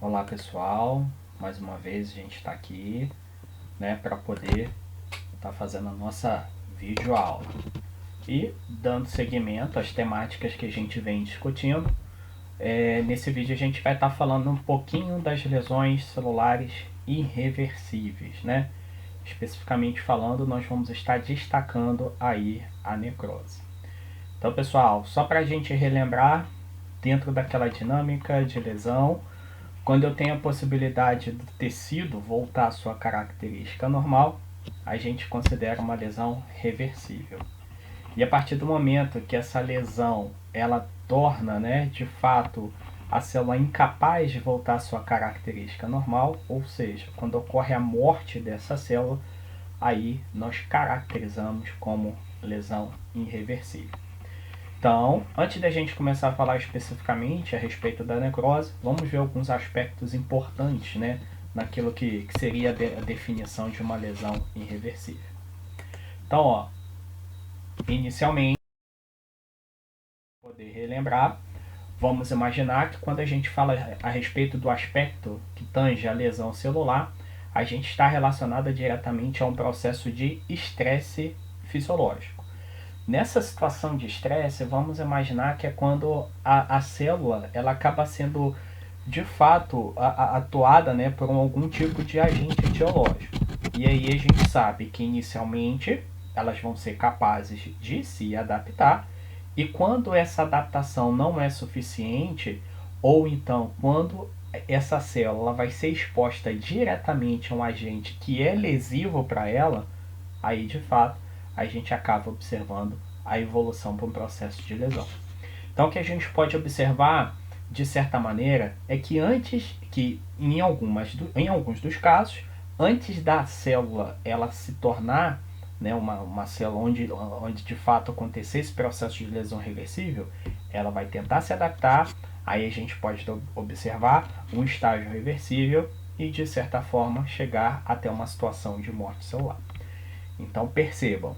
Olá pessoal, mais uma vez a gente está aqui, né, para poder estar fazendo a nossa videoaula e dando seguimento às temáticas que a gente vem discutindo. Nesse vídeo a gente vai estar falando um pouquinho das lesões celulares irreversíveis, né? Especificamente falando, nós vamos estar destacando aí a necrose. Então pessoal, só para a gente relembrar, dentro daquela dinâmica de lesão, quando eu tenho a possibilidade do tecido voltar à sua característica normal, a gente considera uma lesão reversível. E a partir do momento que essa lesão ela torna, né, de fato, a célula incapaz de voltar à sua característica normal, ou seja, quando ocorre a morte dessa célula, aí nós caracterizamos como lesão irreversível. Então, antes da gente começar a falar especificamente a respeito da necrose, vamos ver alguns aspectos importantes, né, naquilo que seria a definição de uma lesão irreversível. Então, ó, inicialmente, para poder relembrar, vamos imaginar que quando a gente fala a respeito do aspecto que tange a lesão celular, a gente está relacionado diretamente a um processo de estresse fisiológico. Nessa situação de estresse, vamos imaginar que é quando a célula ela acaba sendo de fato atuada, né, por algum tipo de agente etiológico. E aí a gente sabe que inicialmente elas vão ser capazes de se adaptar, e quando essa adaptação não é suficiente, ou então quando essa célula vai ser exposta diretamente a um agente que é lesivo para ela, aí de fato a gente acaba observando a evolução para um processo de lesão. Então o que a gente pode observar de certa maneira é que em alguns dos casos, antes da célula ela se tornar, né, uma célula onde de fato acontecer esse processo de lesão reversível, ela vai tentar se adaptar, aí a gente pode observar um estágio reversível e de certa forma chegar até uma situação de morte celular. Então percebam,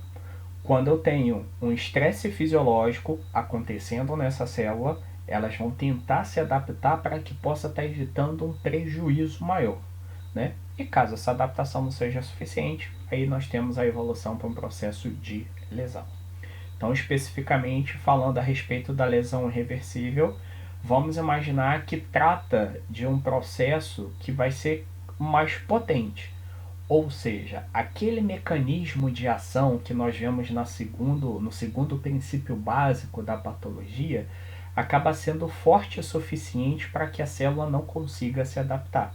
quando eu tenho um estresse fisiológico acontecendo nessa célula, elas vão tentar se adaptar para que possa estar evitando um prejuízo maior, né? E caso essa adaptação não seja suficiente, aí nós temos a evolução para um processo de lesão. Então, especificamente falando a respeito da lesão irreversível, vamos imaginar que trata de um processo que vai ser mais potente. Ou seja, aquele mecanismo de ação que nós vemos no segundo princípio básico da patologia acaba sendo forte o suficiente para que a célula não consiga se adaptar,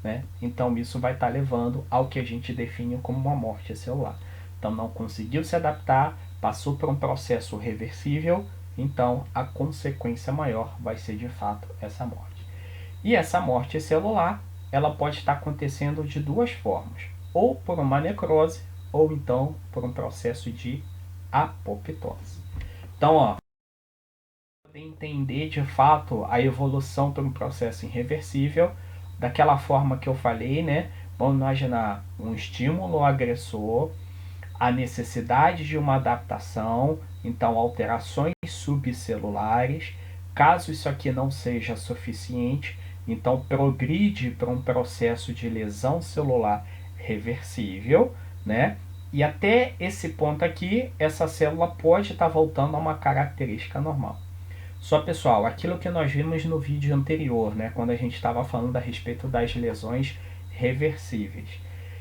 né? Então isso vai estar levando ao que a gente define como uma morte celular. Então não conseguiu se adaptar, passou por um processo reversível, então a consequência maior vai ser de fato essa morte. E essa morte celular, ela pode estar acontecendo de duas formas, ou por uma necrose, ou então por um processo de apoptose. Então, ó, para entender de fato a evolução para um processo irreversível, daquela forma que eu falei, né? Vamos imaginar um estímulo agressor, a necessidade de uma adaptação, então alterações subcelulares. Caso isso aqui não seja suficiente, então progride para um processo de lesão celular reversível, né? E até esse ponto aqui, essa célula pode estar voltando a uma característica normal. Só pessoal, aquilo que nós vimos no vídeo anterior, né, quando a gente estava falando a respeito das lesões reversíveis.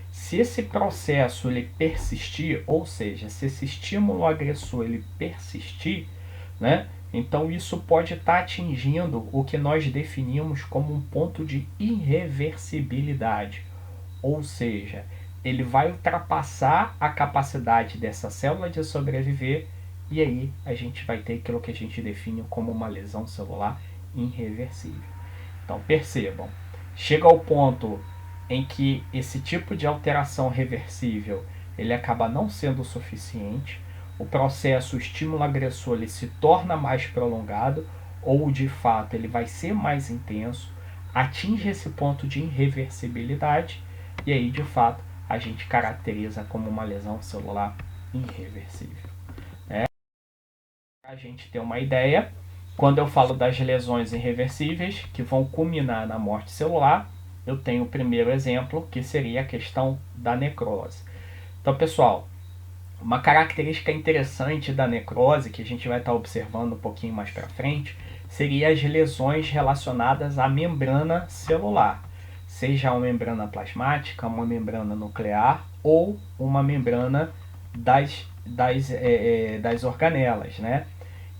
Se esse processo ele persistir, ou seja, se esse estímulo agressor ele persistir, né, então isso pode estar atingindo o que nós definimos como um ponto de irreversibilidade. Ou seja, ele vai ultrapassar a capacidade dessa célula de sobreviver, e aí a gente vai ter aquilo que a gente define como uma lesão celular irreversível. Então percebam, chega ao ponto em que esse tipo de alteração reversível ele acaba não sendo suficiente, o processo, o estímulo agressor ele se torna mais prolongado, ou de fato ele vai ser mais intenso, atinge esse ponto de irreversibilidade, e aí de fato a gente caracteriza como uma lesão celular irreversível. Para a gente ter uma ideia, Quando eu falo das lesões irreversíveis, que vão culminar na morte celular, eu tenho o primeiro exemplo, que seria a questão da necrose. Então, pessoal, uma característica interessante da necrose, que a gente vai estar observando um pouquinho mais para frente, seria as lesões relacionadas à membrana celular, seja uma membrana plasmática, uma membrana nuclear ou uma membrana das organelas, né?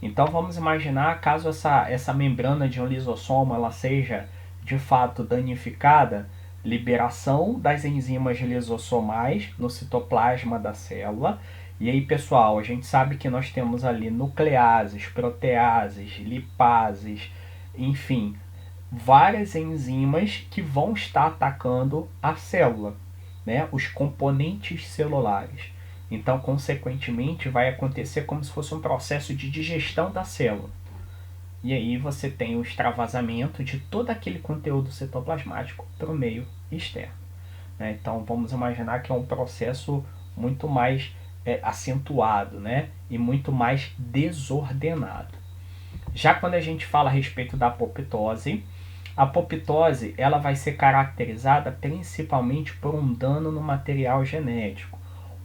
Então vamos imaginar, caso essa membrana de um lisossomo ela seja de fato danificada, liberação das enzimas lisossomais no citoplasma da célula. E aí, pessoal, a gente sabe que nós temos ali nucleases, proteases, lipases, enfim, várias enzimas que vão estar atacando a célula, né? Os componentes celulares. Então, consequentemente, vai acontecer como se fosse um processo de digestão da célula. E aí você tem o extravasamento de todo aquele conteúdo citoplasmático para o meio externo, né? Então, vamos imaginar que é um processo muito mais acentuado, né? E muito mais desordenado. Já quando a gente fala a respeito da apoptose, a apoptose ela vai ser caracterizada principalmente por um dano no material genético,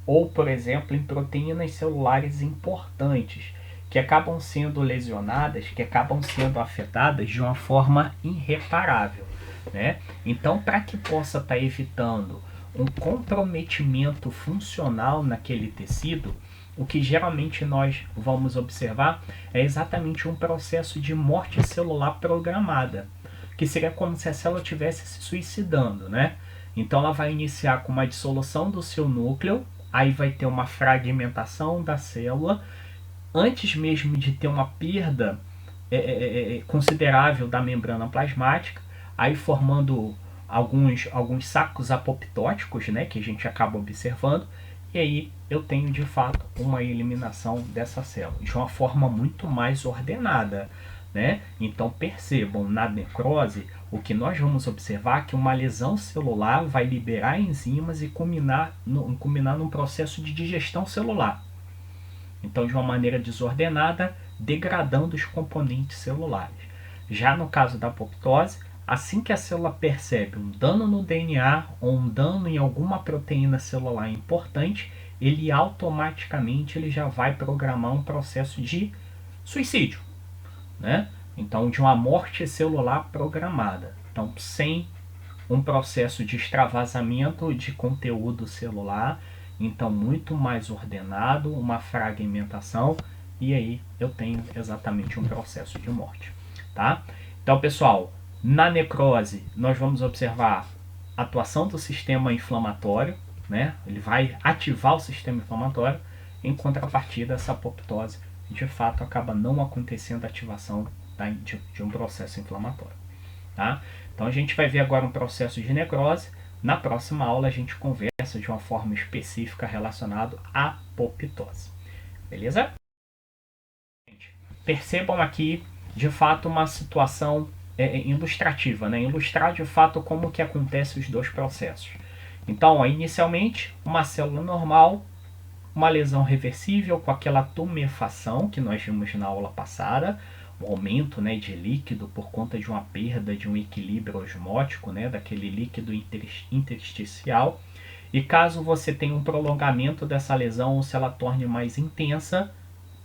ou, por exemplo, em proteínas celulares importantes, que acabam sendo lesionadas, que acabam sendo afetadas de uma forma irreparável, né? Então, para que possa estar evitando um comprometimento funcional naquele tecido, o que geralmente nós vamos observar é exatamente um processo de morte celular programada, que seria como se a célula estivesse se suicidando, né? Então ela vai iniciar com uma dissolução do seu núcleo, aí vai ter uma fragmentação da célula, antes mesmo de ter uma perda considerável da membrana plasmática, aí formando alguns sacos apoptóticos, né, que a gente acaba observando, e aí eu tenho de fato uma eliminação dessa célula de uma forma muito mais ordenada, né? Então percebam, na necrose, o que nós vamos observar é que uma lesão celular vai liberar enzimas e culminar num processo de digestão celular. Então, de uma maneira desordenada, degradando os componentes celulares. Já no caso da apoptose, assim que a célula percebe um dano no DNA ou um dano em alguma proteína celular importante, ele automaticamente já vai programar um processo de suicídio, né? Então, de uma morte celular programada. Então, sem um processo de extravasamento de conteúdo celular, então muito mais ordenado, uma fragmentação, e aí eu tenho exatamente um processo de morte, tá? Então, pessoal, na necrose nós vamos observar a atuação do sistema inflamatório, né? Ele vai ativar o sistema inflamatório. Em contrapartida, essa apoptose de fato acaba não acontecendo a ativação de um processo inflamatório, tá? Então a gente vai ver agora um processo de necrose. Na próxima aula a gente conversa de uma forma específica relacionado à apoptose. Beleza? Percebam aqui de fato uma situação ilustrativa, né? Ilustrar de fato como que acontece os dois processos. Então, inicialmente, uma célula normal, uma lesão reversível com aquela tumefação que nós vimos na aula passada, um aumento, né, de líquido por conta de uma perda de um equilíbrio osmótico, né, daquele líquido intersticial. E caso você tenha um prolongamento dessa lesão ou se ela torne mais intensa,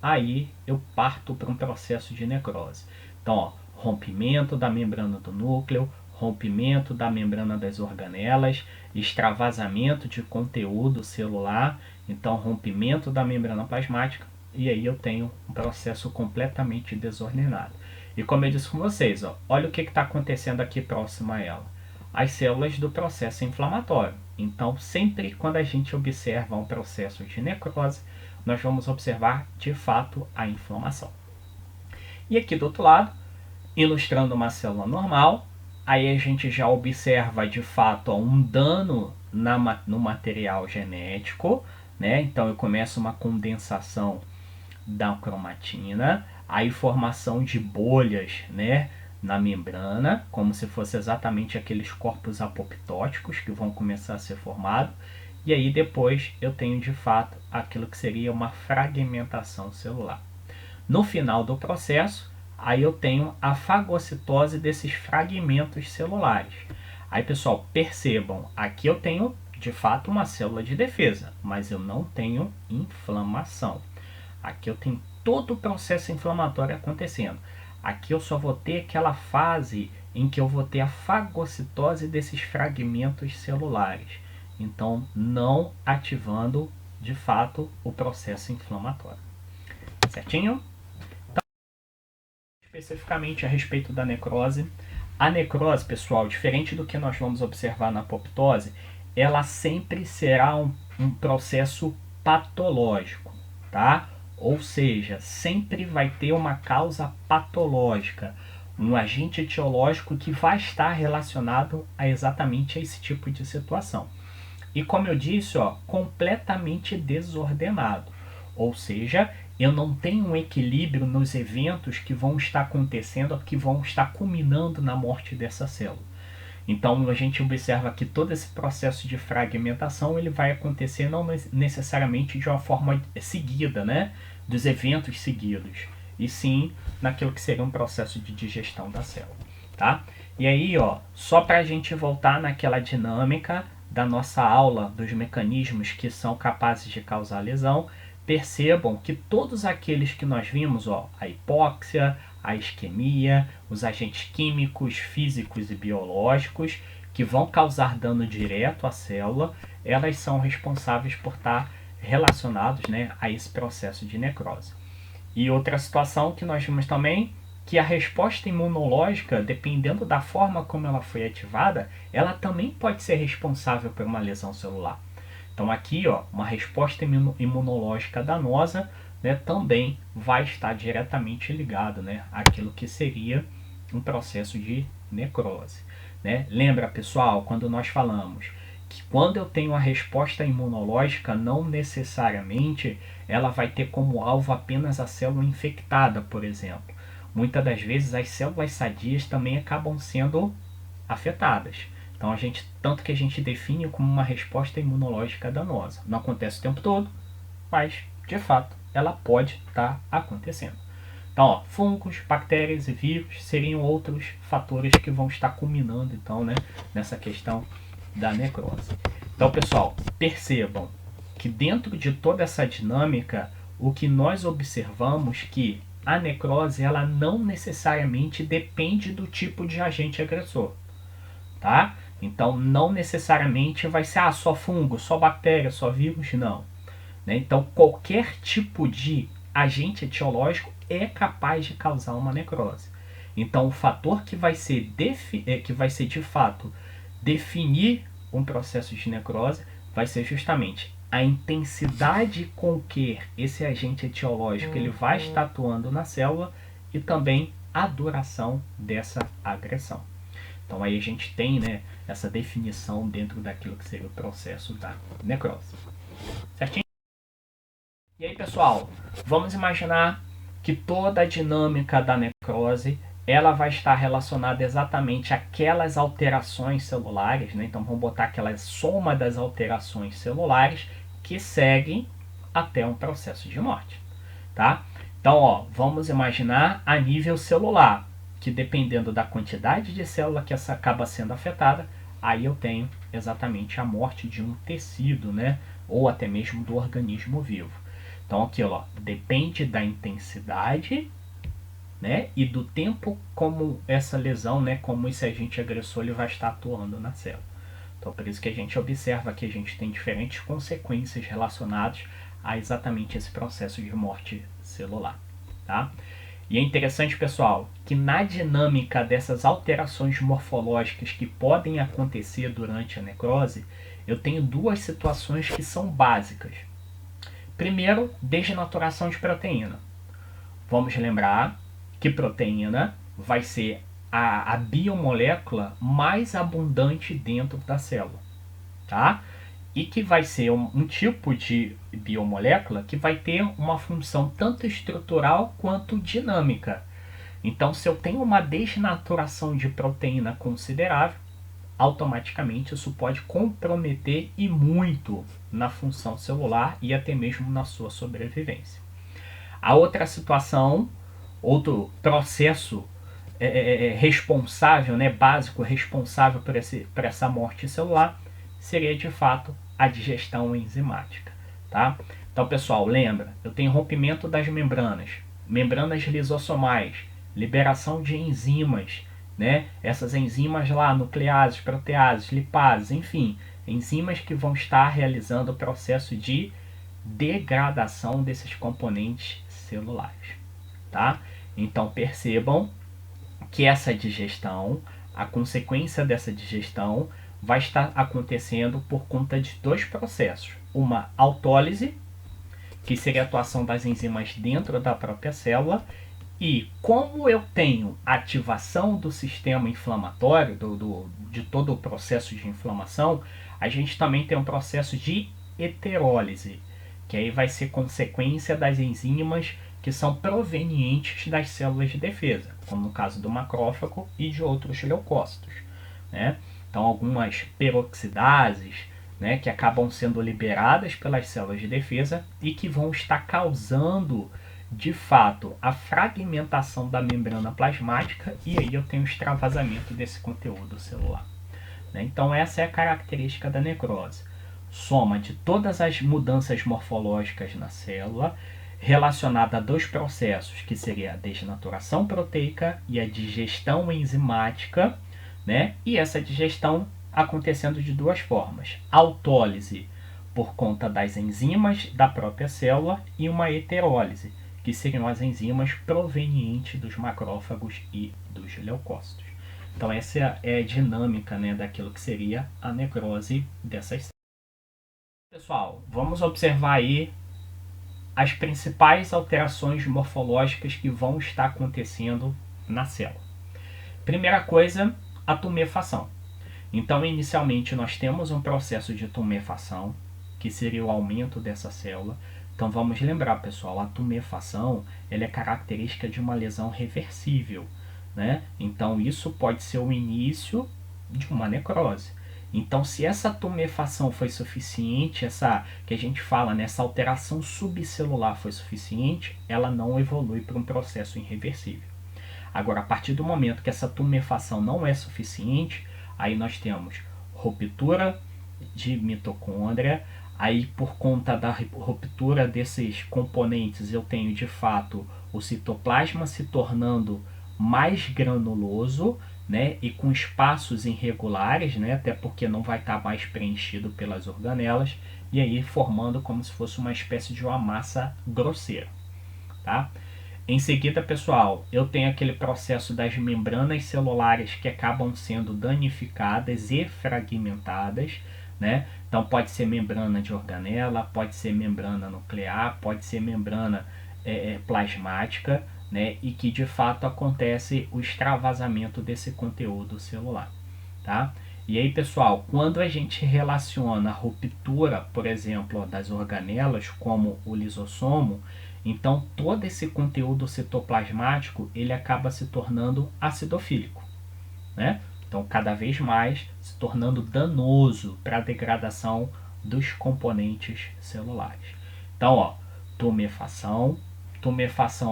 aí eu parto para um processo de necrose. Então, ó, rompimento da membrana do núcleo, rompimento da membrana das organelas, extravasamento de conteúdo celular, então rompimento da membrana plasmática, e aí eu tenho um processo completamente desordenado. E como eu disse com vocês, ó, olha o que está acontecendo aqui próximo a ela. As células do processo inflamatório. Então, sempre quando a gente observa um processo de necrose, nós vamos observar de fato a inflamação. E aqui do outro lado, ilustrando uma célula normal, aí a gente já observa de fato um dano no material genético, né? Então eu começo uma condensação da cromatina, aí formação de bolhas, né, na membrana, como se fosse exatamente aqueles corpos apoptóticos que vão começar a ser formados, e aí depois eu tenho de fato aquilo que seria uma fragmentação celular. No final do processo, aí eu tenho a fagocitose desses fragmentos celulares. Aí, pessoal, percebam, aqui eu tenho de fato uma célula de defesa, mas eu não tenho inflamação. Aqui eu tenho todo o processo inflamatório acontecendo. Aqui eu só vou ter aquela fase em que eu vou ter a fagocitose desses fragmentos celulares. Então, não ativando de fato o processo inflamatório. Certinho? Então, especificamente a respeito da necrose. A necrose, pessoal, diferente do que nós vamos observar na apoptose, ela sempre será um processo patológico, tá? Ou seja, sempre vai ter uma causa patológica, um agente etiológico que vai estar relacionado a exatamente esse tipo de situação. E como eu disse, ó, completamente desordenado. Ou seja, eu não tenho um equilíbrio nos eventos que vão estar acontecendo, que vão estar culminando na morte dessa célula. Então a gente observa que todo esse processo de fragmentação ele vai acontecer não necessariamente de uma forma seguida, né, dos eventos seguidos, e sim naquilo que seria um processo de digestão da célula, tá? E aí, ó, só para a gente voltar naquela dinâmica da nossa aula dos mecanismos que são capazes de causar lesão, percebam que todos aqueles que nós vimos, ó, a hipóxia, a isquemia, os agentes químicos, físicos e biológicos que vão causar dano direto à célula, elas são responsáveis por estar relacionados, né, a esse processo de necrose. E outra situação que nós vimos também, que a resposta imunológica, dependendo da forma como ela foi ativada, ela também pode ser responsável por uma lesão celular. Então aqui, ó, uma resposta imunológica danosa, né, também vai estar diretamente ligado, né, àquilo que seria um processo de necrose. Né? Lembra, pessoal, quando nós falamos que quando eu tenho a resposta imunológica, não necessariamente ela vai ter como alvo apenas a célula infectada, por exemplo. Muitas das vezes as células sadias também acabam sendo afetadas. Então tanto que a gente define como uma resposta imunológica danosa. Não acontece o tempo todo, mas de fato ela pode estar acontecendo. Então, ó, fungos, bactérias e vírus seriam outros fatores que vão estar culminando então, né, nessa questão da necrose. Então, pessoal, percebam que dentro de toda essa dinâmica, o que nós observamos que a necrose ela não necessariamente depende do tipo de agente agressor, tá? Então, não necessariamente vai ser só fungo, só bactéria, só vírus, não. Né? Então, qualquer tipo de agente etiológico é capaz de causar uma necrose. Então, o fator que vai ser de fato definir um processo de necrose vai ser justamente a intensidade com que esse agente etiológico ele vai estar atuando na célula e também a duração dessa agressão. Então aí a gente tem, né, essa definição dentro daquilo que seria o processo da necrose. Certinho? E aí, pessoal, vamos imaginar que toda a dinâmica da necrose ela vai estar relacionada exatamente àquelas alterações celulares, né? Então vamos botar aquela soma das alterações celulares que seguem até um processo de morte, tá? Então, ó, vamos imaginar a nível celular, que dependendo da quantidade de célula que essa acaba sendo afetada, aí eu tenho exatamente a morte de um tecido, né? Ou até mesmo do organismo vivo. Então aqui, ó, depende da intensidade, né, e do tempo como essa lesão, né, como esse agente agressor ele vai estar atuando na célula. Então por isso que a gente observa que a gente tem diferentes consequências relacionadas a exatamente esse processo de morte celular, tá? E é interessante, pessoal, que na dinâmica dessas alterações morfológicas que podem acontecer durante a necrose, eu tenho duas situações que são básicas. Primeiro, desnaturação de proteína. Vamos lembrar que proteína vai ser a biomolécula mais abundante dentro da célula, tá? E que vai ser um tipo de biomolécula que vai ter uma função tanto estrutural quanto dinâmica. Então, se eu tenho uma desnaturação de proteína considerável, automaticamente isso pode comprometer e muito na função celular e até mesmo na sua sobrevivência. A outra situação, outro processo responsável, né, básico, responsável por essa morte celular, seria de fato a digestão enzimática, tá? Então, pessoal, lembra, eu tenho rompimento das membranas lisossomais, liberação de enzimas, né? Essas enzimas lá, nucleases, proteases, lipases, enfim, enzimas que vão estar realizando o processo de degradação desses componentes celulares, tá? Então, percebam que essa digestão, a consequência dessa digestão, vai estar acontecendo por conta de dois processos. Uma autólise, que seria a atuação das enzimas dentro da própria célula, e como eu tenho ativação do sistema inflamatório, de todo o processo de inflamação, a gente também tem um processo de heterólise, que aí vai ser consequência das enzimas que são provenientes das células de defesa, como no caso do macrófago e de outros leucócitos, né? Então, algumas peroxidases, né, que acabam sendo liberadas pelas células de defesa e que vão estar causando, de fato, a fragmentação da membrana plasmática, e aí eu tenho o extravasamento desse conteúdo celular, né? Então, essa é a característica da necrose. Soma de todas as mudanças morfológicas na célula, relacionada a dois processos, que seria a desnaturação proteica e a digestão enzimática, né? E essa digestão acontecendo de duas formas: autólise, por conta das enzimas da própria célula, e uma heterólise, que seriam as enzimas provenientes dos macrófagos e dos leucócitos. Então essa é a dinâmica, né, daquilo que seria a necrose dessas células. Pessoal, vamos observar aí as principais alterações morfológicas que vão estar acontecendo na célula. Primeira coisa, a tumefação. Então, inicialmente, nós temos um processo de tumefação, que seria o aumento dessa célula. Então, vamos lembrar, pessoal, a tumefação ela é característica de uma lesão reversível, né? Então, isso pode ser o início de uma necrose. Então, se essa tumefação foi suficiente, essa que a gente fala, né, essa alteração subcelular foi suficiente, ela não evolui para um processo irreversível. Agora, a partir do momento que essa tumefação não é suficiente, aí nós temos ruptura de mitocôndria, aí por conta da ruptura desses componentes eu tenho de fato o citoplasma se tornando mais granuloso, né, e com espaços irregulares, né, até porque não vai estar mais preenchido pelas organelas, e aí formando como se fosse uma espécie de uma massa grosseira, tá? Em seguida, pessoal, eu tenho aquele processo das membranas celulares que acabam sendo danificadas e fragmentadas, né? Então pode ser membrana de organela, pode ser membrana nuclear, pode ser membrana plasmática, né? E que de fato acontece o extravasamento desse conteúdo celular, tá? E aí, pessoal, quando a gente relaciona a ruptura, por exemplo, das organelas, como o lisossomo, então todo esse conteúdo citoplasmático ele acaba se tornando acidofílico, né? Então cada vez mais se tornando danoso para a degradação dos componentes celulares. Então, ó, tumefação,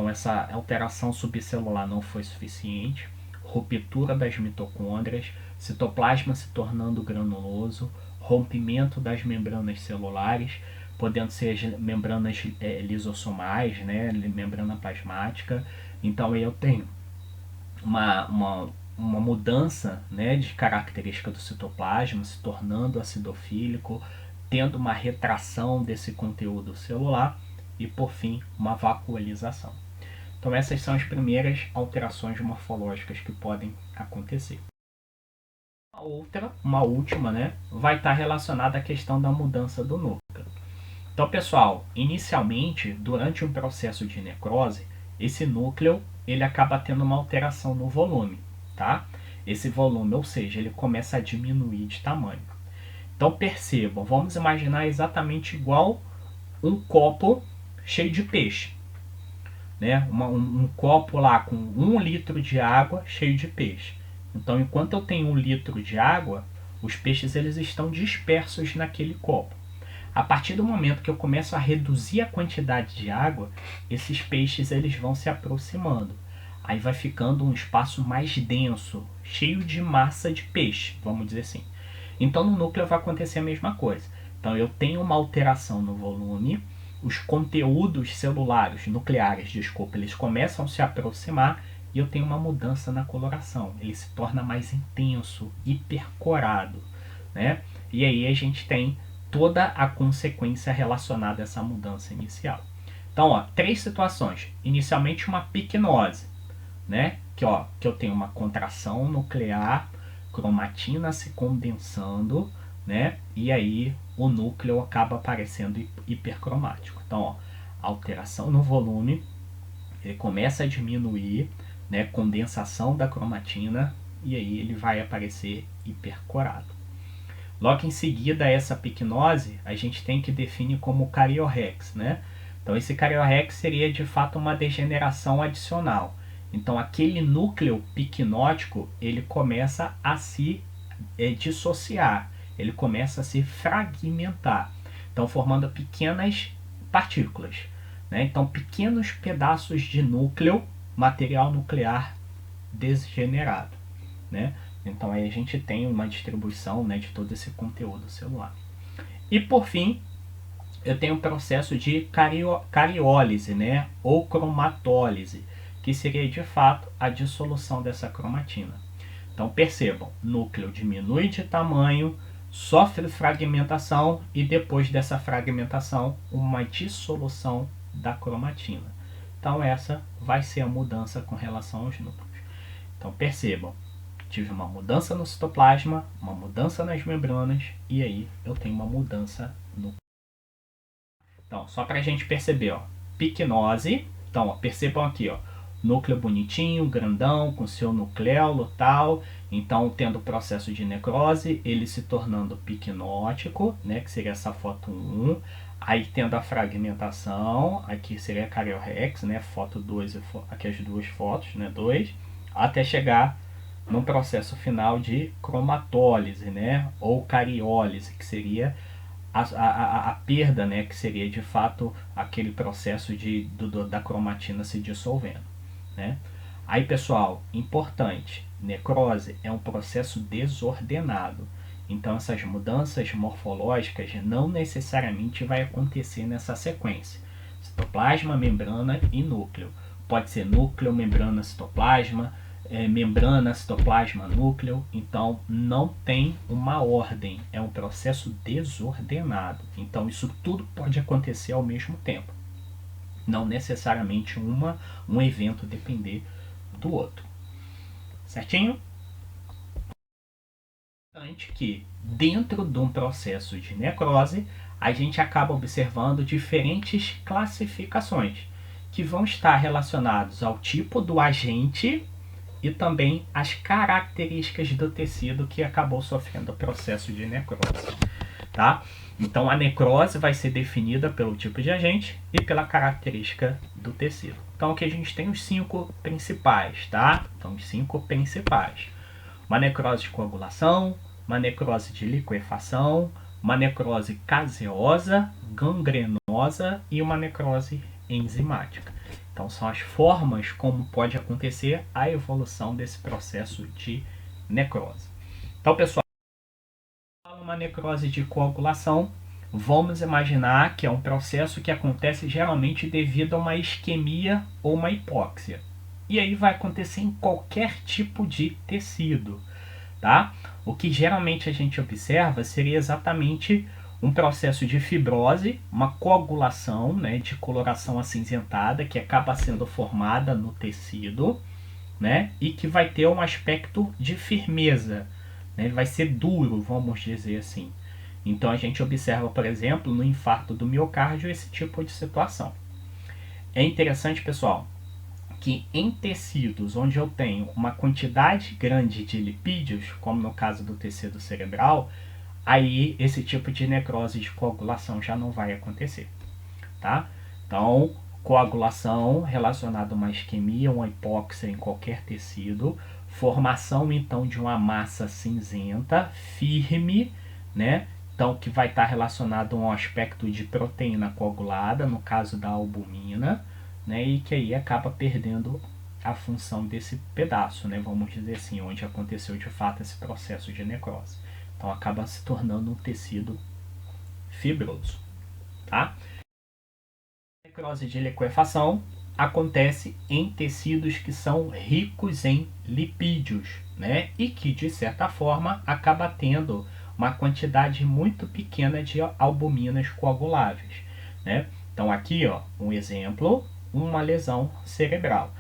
essa alteração subcelular não foi suficiente, ruptura das mitocôndrias, citoplasma se tornando granuloso, rompimento das membranas celulares, podendo ser as membranas lisossomais, né, membrana plasmática. Então eu tenho uma mudança, né, de característica do citoplasma, se tornando acidofílico, tendo uma retração desse conteúdo celular e, por fim, uma vacuolização. Então essas são as primeiras alterações morfológicas que podem acontecer. Uma última, né, vai estar relacionada à questão da mudança do núcleo. Então, pessoal, inicialmente, durante um processo de necrose, esse núcleo ele acaba tendo uma alteração no volume, tá? Esse volume, ou seja, ele começa a diminuir de tamanho. Então, percebam, vamos imaginar exatamente igual um copo cheio de peixe, né? Um copo lá com 1 litro de água cheio de peixe. Então, enquanto eu tenho 1 litro de água, os peixes eles estão dispersos naquele copo. A partir do momento que eu começo a reduzir a quantidade de água, esses peixes eles vão se aproximando. aí vai ficando um espaço mais denso, cheio de massa de peixe, vamos dizer assim. Então no núcleo vai acontecer a mesma coisa. Então eu tenho uma alteração no volume, os conteúdos celulares, nucleares, desculpa, eles começam a se aproximar e eu tenho uma mudança na coloração. Ele se torna mais intenso, hipercorado, né? E aí a gente tem toda a consequência relacionada a essa mudança inicial. Então, ó, 3 situações. Inicialmente uma picnose, né? Que eu tenho uma contração nuclear, cromatina se condensando, né? E aí o núcleo acaba aparecendo hipercromático. Então, ó, alteração no volume, ele começa a diminuir, né? Condensação da cromatina, e aí ele vai aparecer hipercorado. Logo em seguida, essa picnose, a gente tem que definir como cariorrex, né? Então, esse cariorrex seria de fato uma degeneração adicional. Então, aquele núcleo picnótico, ele começa a se dissociar, ele começa a se fragmentar, então formando pequenas partículas, né? Então, pequenos pedaços de núcleo, material nuclear degenerado, né? Então aí a gente tem uma distribuição, né, de todo esse conteúdo celular. E por fim, eu tenho o processo de cariólise, né, ou cromatólise, que seria de fato a dissolução dessa cromatina. Então percebam, núcleo diminui de tamanho, sofre fragmentação e depois dessa fragmentação, uma dissolução da cromatina. Então essa vai ser a mudança com relação aos núcleos. Então percebam, tive uma mudança no citoplasma, uma mudança nas membranas e aí eu tenho uma mudança no... Então, só para a gente perceber, ó, picnose. Então, ó, percebam aqui, ó, núcleo bonitinho, grandão, com seu nucleolo tal. Então, tendo o processo de necrose, ele se tornando picnótico, né, que seria essa foto 1. Aí tendo a fragmentação, aqui seria a cariorrex, né, foto 2, aqui as duas fotos, né, 2, até chegar no processo final de cromatólise, né, ou cariólise, que seria a perda, né, que seria de fato aquele processo da cromatina se dissolvendo, né. Aí, pessoal, importante, necrose é um processo desordenado, então essas mudanças morfológicas não necessariamente vai acontecer nessa sequência, citoplasma, membrana e núcleo. Pode ser núcleo, membrana, citoplasma, membrana, citoplasma, núcleo. Então não tem uma ordem, é um processo desordenado. Então isso tudo pode acontecer ao mesmo tempo, não necessariamente um evento depender do outro. Certinho? Importante que dentro de um processo de necrose a gente acaba observando diferentes classificações que vão estar relacionados ao tipo do agente e também as características do tecido que acabou sofrendo o processo de necrose, tá? Então a necrose vai ser definida pelo tipo de agente e pela característica do tecido. Então aqui a gente tem os 5 principais, tá? Então os 5 principais. Uma necrose de coagulação, uma necrose de liquefação, uma necrose caseosa, gangrenosa e uma necrose enzimática. Então são as formas como pode acontecer a evolução desse processo de necrose. Então, pessoal, uma necrose de coagulação, vamos imaginar que é um processo que acontece geralmente devido a uma isquemia ou uma hipóxia. E aí vai acontecer em qualquer tipo de tecido, tá? O que geralmente a gente observa seria exatamente um processo de fibrose, uma coagulação, né, de coloração acinzentada que acaba sendo formada no tecido, né, e que vai ter um aspecto de firmeza, né, ele vai ser duro, vamos dizer assim. Então a gente observa, por exemplo, no infarto do miocárdio esse tipo de situação. É interessante, pessoal, que em tecidos onde eu tenho uma quantidade grande de lipídios, como no caso do tecido cerebral, aí esse tipo de necrose de coagulação já não vai acontecer, tá? Então, coagulação relacionada a uma isquemia, uma hipóxia em qualquer tecido, formação então de uma massa cinzenta, firme, né? Então, que vai estar relacionado a um aspecto de proteína coagulada, no caso da albumina, né? E que aí acaba perdendo a função desse pedaço, né? Vamos dizer assim, onde aconteceu de fato esse processo de necrose. Então acaba se tornando um tecido fibroso, tá? A necrose de liquefação acontece em tecidos que são ricos em lipídios, né? E que de certa forma acaba tendo uma quantidade muito pequena de albuminas coaguláveis, né? Então aqui, ó, um exemplo, uma lesão cerebral.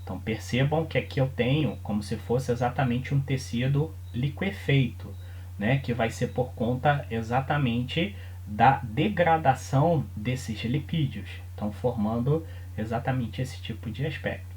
Então percebam que aqui eu tenho como se fosse exatamente um tecido liquefeito, né? Que vai ser por conta exatamente da degradação desses lipídios, então formando exatamente esse tipo de aspecto.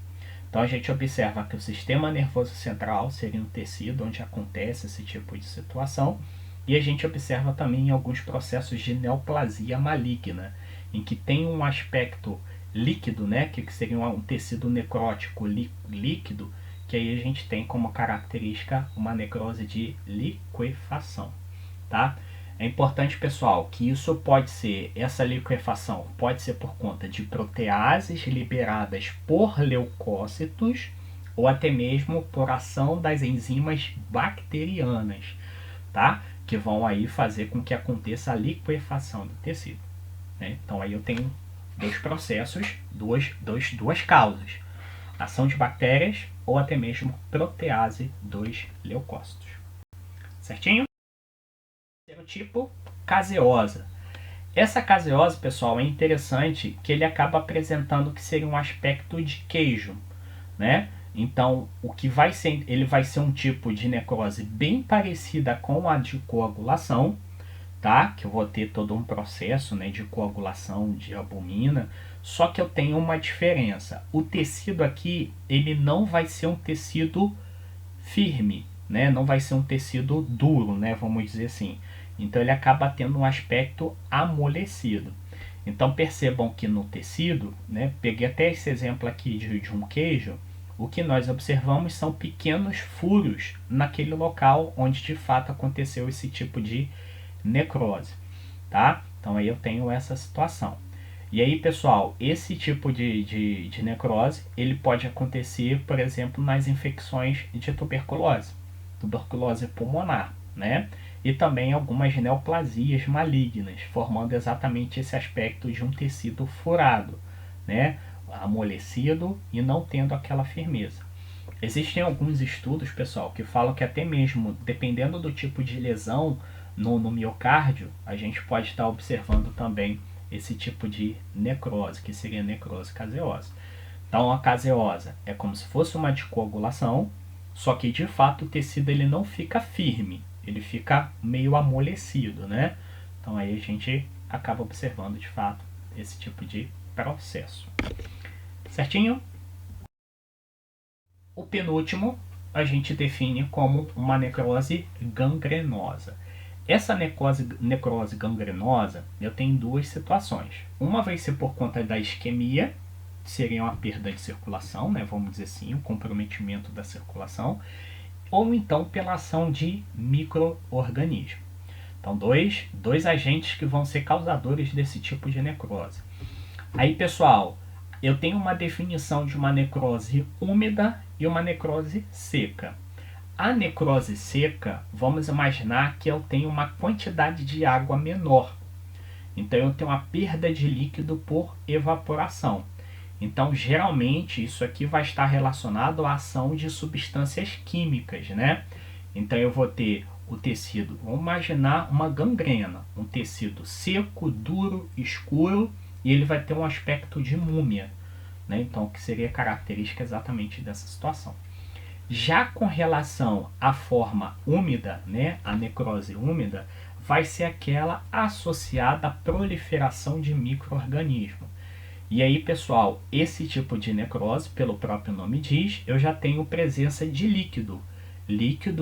Então a gente observa que o sistema nervoso central seria um tecido onde acontece esse tipo de situação, e a gente observa também alguns processos de neoplasia maligna, em que tem um aspecto líquido, né, que seria um tecido necrótico líquido, que aí a gente tem como característica uma necrose de liquefação, tá? É importante, pessoal, que isso pode ser, essa liquefação pode ser por conta de proteases liberadas por leucócitos ou até mesmo por ação das enzimas bacterianas, tá? Que vão aí fazer com que aconteça a liquefação do tecido, né? Então aí eu tenho dois processos, duas causas: ação de bactérias ou até mesmo protease dos leucócitos. Certinho? Terceiro tipo, caseosa. Essa caseose, pessoal, é interessante que ele acaba apresentando que seria um aspecto de queijo, né? Então, o que vai ser, ele vai ser um tipo de necrose bem parecida com a de coagulação, tá? Que eu vou ter todo um processo, né, de coagulação de albumina, só que eu tenho uma diferença. O tecido aqui, ele não vai ser um tecido firme, né? Não vai ser um tecido duro, né? Vamos dizer assim. Então ele acaba tendo um aspecto amolecido. Então percebam que no tecido, né? Peguei até esse exemplo aqui de um queijo. O que nós observamos são pequenos furos naquele local onde de fato aconteceu esse tipo de necrose, tá? Então aí eu tenho essa situação. E aí, pessoal, esse tipo de necrose, ele pode acontecer, por exemplo, nas infecções de tuberculose pulmonar, né? E também algumas neoplasias malignas, formando exatamente esse aspecto de um tecido furado, né? Amolecido e não tendo aquela firmeza. Existem alguns estudos, pessoal, que falam que até mesmo, dependendo do tipo de lesão no miocárdio, a gente pode estar observando também esse tipo de necrose, que seria necrose caseosa. Então a caseosa é como se fosse uma anticoagulação, só que de fato o tecido ele não fica firme, ele fica meio amolecido, né? Então aí a gente acaba observando de fato esse tipo de processo. Certinho? O penúltimo a gente define como uma necrose gangrenosa. Essa necrose gangrenosa, eu tenho duas situações. Uma vai ser por conta da isquemia, seria uma perda de circulação, né? Vamos dizer assim, um comprometimento da circulação, ou então pela ação de micro-organismos. Então, dois agentes que vão ser causadores desse tipo de necrose. Aí, pessoal, eu tenho uma definição de uma necrose úmida e uma necrose seca. A necrose seca, vamos imaginar que eu tenho uma quantidade de água menor. Então eu tenho uma perda de líquido por evaporação. Então geralmente isso aqui vai estar relacionado à ação de substâncias químicas, né? Então eu vou ter o tecido, vamos imaginar uma gangrena, um tecido seco, duro, escuro, e ele vai ter um aspecto de múmia, né? Então que seria característica exatamente dessa situação. Já com relação à forma úmida, né, a necrose úmida, vai ser aquela associada à proliferação de micro-organismos. E aí, pessoal, esse tipo de necrose, pelo próprio nome diz, eu já tenho presença de líquido,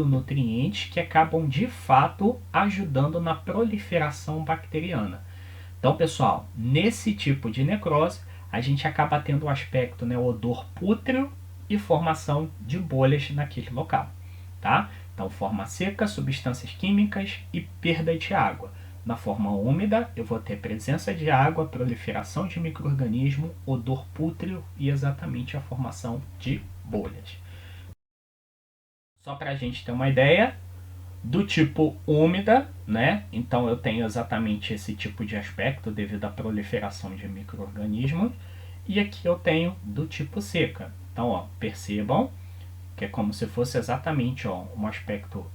nutrientes que acabam de fato ajudando na proliferação bacteriana. Então, pessoal, nesse tipo de necrose, a gente acaba tendo o aspecto, né, odor pútreo e formação de bolhas naquele local, tá? Então, forma seca, substâncias químicas e perda de água. Na forma úmida, eu vou ter presença de água, proliferação de micro-organismo, odor pútreo e exatamente a formação de bolhas. Só para a gente ter uma ideia, do tipo úmida, né? Então eu tenho exatamente esse tipo de aspecto devido à proliferação de micro-organismos. E aqui eu tenho do tipo seca. Então, ó, percebam que é como se fosse exatamente, ó, um aspecto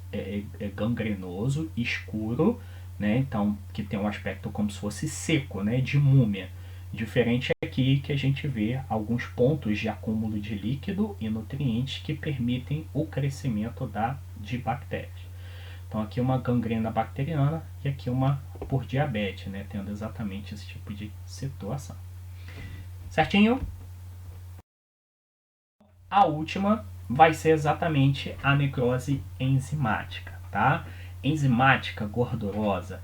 gangrenoso, escuro, né? Então, que tem um aspecto como se fosse seco, né? De múmia. Diferente aqui que a gente vê alguns pontos de acúmulo de líquido e nutrientes que permitem o crescimento de bactérias. Então aqui uma gangrena bacteriana e aqui uma por diabetes, né? Tendo exatamente esse tipo de situação. Certinho? A última vai ser exatamente a necrose enzimática, tá? Enzimática gordurosa.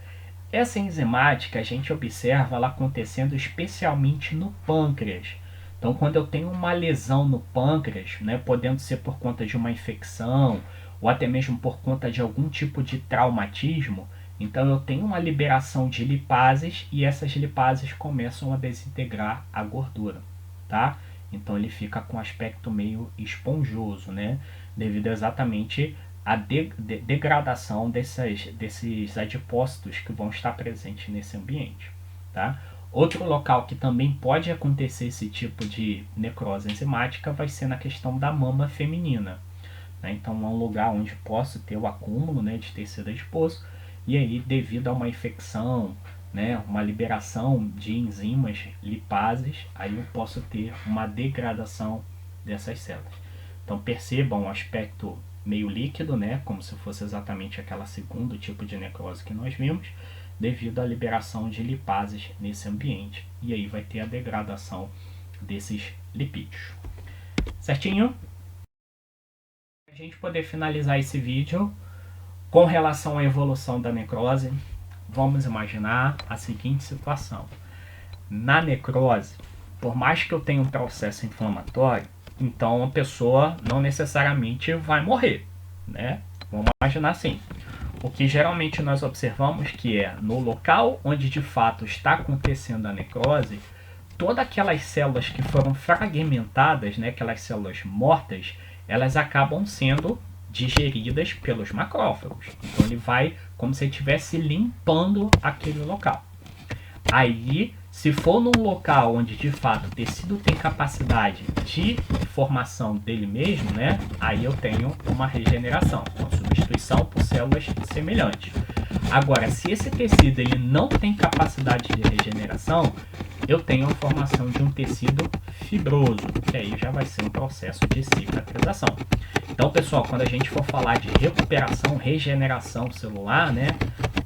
Essa enzimática a gente observa ela acontecendo especialmente no pâncreas. Então, quando eu tenho uma lesão no pâncreas, né, podendo ser por conta de uma infecção ou até mesmo por conta de algum tipo de traumatismo, então eu tenho uma liberação de lipases e essas lipases começam a desintegrar a gordura, tá? Então ele fica com um aspecto meio esponjoso, né? Devido exatamente à degradação desses adipócitos que vão estar presentes nesse ambiente, tá? Outro local que também pode acontecer esse tipo de necrose enzimática vai ser na questão da mama feminina, né? Então é um lugar onde posso ter o acúmulo, né, de tecido adiposo e aí devido a uma infecção, né, uma liberação de enzimas lipases, aí eu posso ter uma degradação dessas células. Então percebam o aspecto meio líquido, né, como se fosse exatamente aquela segundo tipo de necrose que nós vimos, devido à liberação de lipases nesse ambiente. E aí vai ter a degradação desses lipídios. Certinho? Para a gente poder finalizar esse vídeo, com relação à evolução da necrose, vamos imaginar a seguinte situação. Na necrose, por mais que eu tenha um processo inflamatório, então a pessoa não necessariamente vai morrer, né? Vamos imaginar assim. O que geralmente nós observamos que é no local onde de fato está acontecendo a necrose, todas aquelas células que foram fragmentadas, né, aquelas células mortas, elas acabam sendo digeridas pelos macrófagos. Então ele vai como se ele estivesse limpando aquele local. Aí, se for num local onde de fato o tecido tem capacidade de formação dele mesmo, né? Aí eu tenho uma regeneração, uma substituição por células semelhantes. Agora, se esse tecido ele não tem capacidade de regeneração, eu tenho a formação de um tecido fibroso, que aí já vai ser um processo de cicatrização. Então, pessoal, quando a gente for falar de recuperação, regeneração celular, né?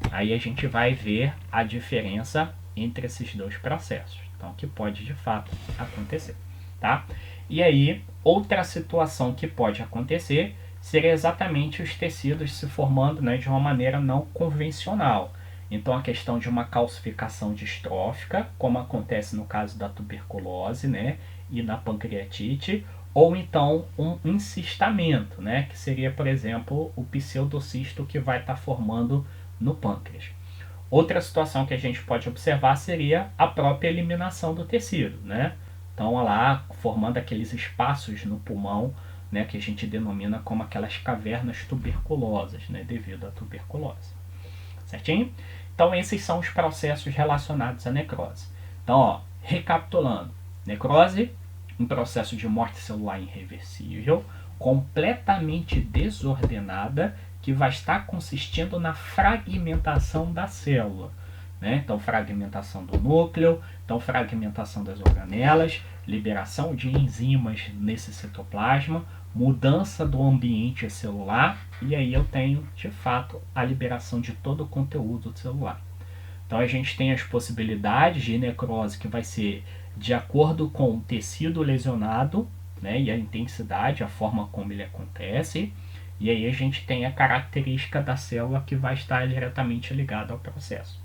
Aí a gente vai ver a diferença entre esses dois processos. Então, que pode de fato acontecer, tá? E aí, outra situação que pode acontecer seria exatamente os tecidos se formando, né, de uma maneira não convencional. Então, a questão de uma calcificação distrófica, como acontece no caso da tuberculose, né, e da pancreatite, ou então um encistamento, né, que seria, por exemplo, o pseudocisto que vai estar formando no pâncreas. Outra situação que a gente pode observar seria a própria eliminação do tecido, né? Então, olha lá, formando aqueles espaços no pulmão, né, que a gente denomina como aquelas cavernas tuberculosas, né, devido à tuberculose. Certinho? Então, esses são os processos relacionados à necrose. Então, ó, recapitulando, necrose, um processo de morte celular irreversível, completamente desordenada, que vai estar consistindo na fragmentação da célula, né? Então, fragmentação do núcleo, então fragmentação das organelas, liberação de enzimas nesse citoplasma, mudança do ambiente celular, e aí eu tenho, de fato, a liberação de todo o conteúdo celular. Então, a gente tem as possibilidades de necrose que vai ser de acordo com o tecido lesionado, né, e a intensidade, a forma como ele acontece. E aí a gente tem a característica da célula que vai estar diretamente ligada ao processo.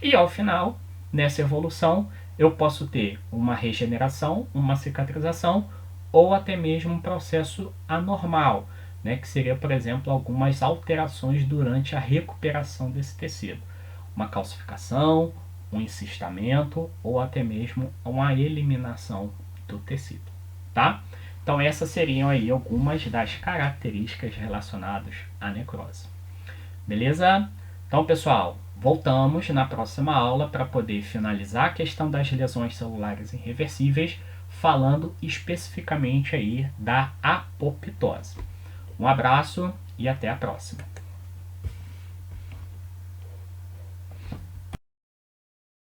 E ao final, nessa evolução, eu posso ter uma regeneração, uma cicatrização ou até mesmo um processo anormal, né, que seria, por exemplo, algumas alterações durante a recuperação desse tecido. Uma calcificação, um encistamento ou até mesmo uma eliminação do tecido, tá? Então essas seriam aí algumas das características relacionadas à necrose. Beleza? Então, pessoal, voltamos na próxima aula para poder finalizar a questão das lesões celulares irreversíveis, falando especificamente aí da apoptose. Um abraço e até a próxima.